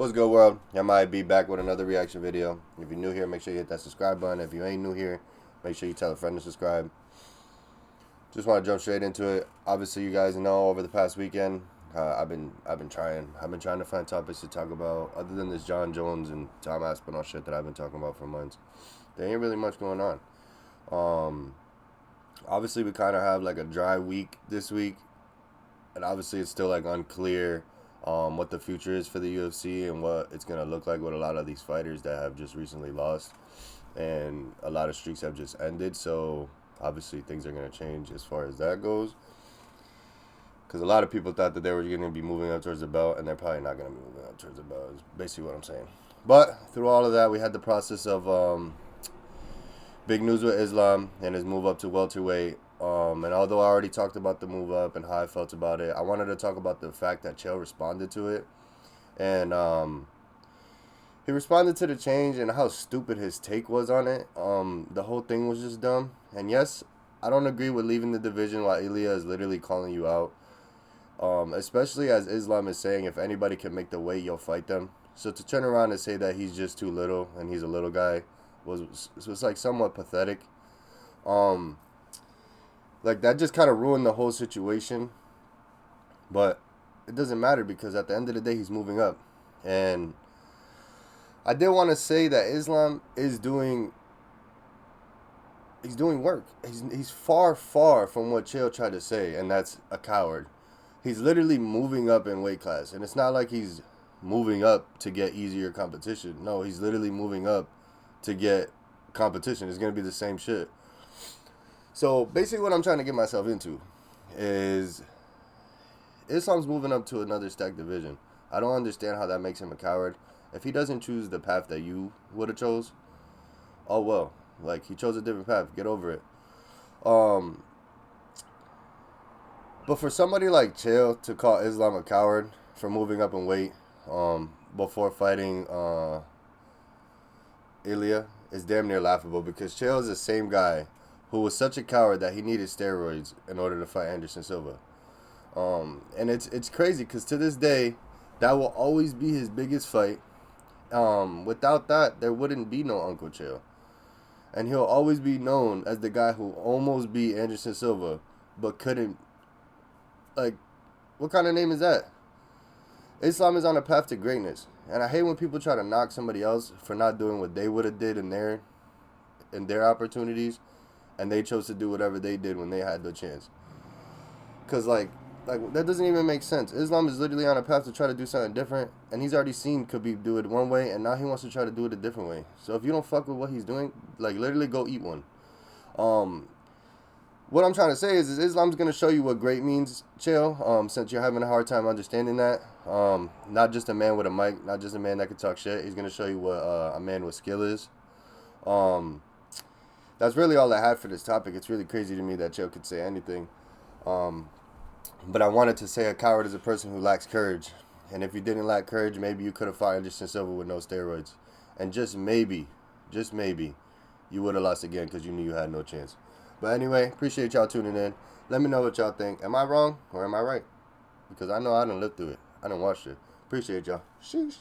What's good, world? MIAB back with another reaction video. If you're new here, make sure you hit that subscribe button. If you ain't new here, make sure you tell a friend to subscribe. Just want to jump straight into it. Obviously, you guys know over the past weekend, I've been trying to find topics to talk about other than this John Jones and Tom Aspinall shit that I've been talking about for months. There ain't really much going on. Obviously, we kind of have like a dry week this week, and obviously it's still like unclear what the future is for the UFC and what it's gonna look like with a lot of these fighters that have just recently lost, and a lot of streaks have just ended. So obviously things are gonna change as far as that goes, because a lot of people thought that they were gonna be moving up towards the belt, and they're probably not gonna be moving up towards the belt. Is basically what I'm saying. But through all of that, we had the process of big news with Islam and his move up to welterweight. And although I already talked about the move up and how I felt about it, I wanted to talk about the fact that Chael responded to it. And he responded to the change and how stupid his take was on it. The whole thing was just dumb. And yes, I don't agree with leaving the division while Ilya is literally calling you out. Especially as Islam is saying, if anybody can make the weight, you'll fight them. So to turn around and say that he's just too little and he's a little guy was like somewhat pathetic. Like, that just kind of ruined the whole situation. But it doesn't matter, because at the end of the day, he's moving up. And I did want to say that Islam is doing work. He's far from what Chael tried to say, and that's a coward. He's literally moving up in weight class. And it's not like he's moving up to get easier competition. No, he's literally moving up to get competition. It's going to be the same shit. So basically what I'm trying to get myself into is Islam's moving up to another stacked division. I don't understand how that makes him a coward. If he doesn't choose the path that you would have chose, oh well. Like, he chose a different path. Get over it. But for somebody like Chael to call Islam a coward for moving up in weight before fighting Ilya is damn near laughable, because Chael is the same guy who was such a coward that he needed steroids in order to fight Anderson Silva. And it's crazy, because to this day, that will always be his biggest fight. Without that, there wouldn't be no Uncle Chael. And he'll always be known as the guy who almost beat Anderson Silva, but couldn't. Like, what kind of name is that? Islam is on a path to greatness. And I hate when people try to knock somebody else for not doing what they would have did in their opportunities, and they chose to do whatever they did when they had the chance. Because, like that doesn't even make sense. Islam is literally on a path to try to do something different, and he's already seen Khabib do it one way, and now he wants to try to do it a different way. So if you don't fuck with what he's doing, like, literally go eat one. What I'm trying to say is Islam's going to show you what great means, Chael, since you're having a hard time understanding that. Not just a man with a mic, not just a man that can talk shit. He's going to show you what a man with skill is. That's really all I had for this topic. It's really crazy to me that Chael could say anything. But I wanted to say a coward is a person who lacks courage. And if you didn't lack courage, maybe you could have fought Anderson Silva with no steroids. And just maybe, you would have lost again, because you knew you had no chance. But anyway, appreciate y'all tuning in. Let me know what y'all think. Am I wrong or am I right? Because I know I done lived through it. I done watched it. Appreciate y'all. Sheesh.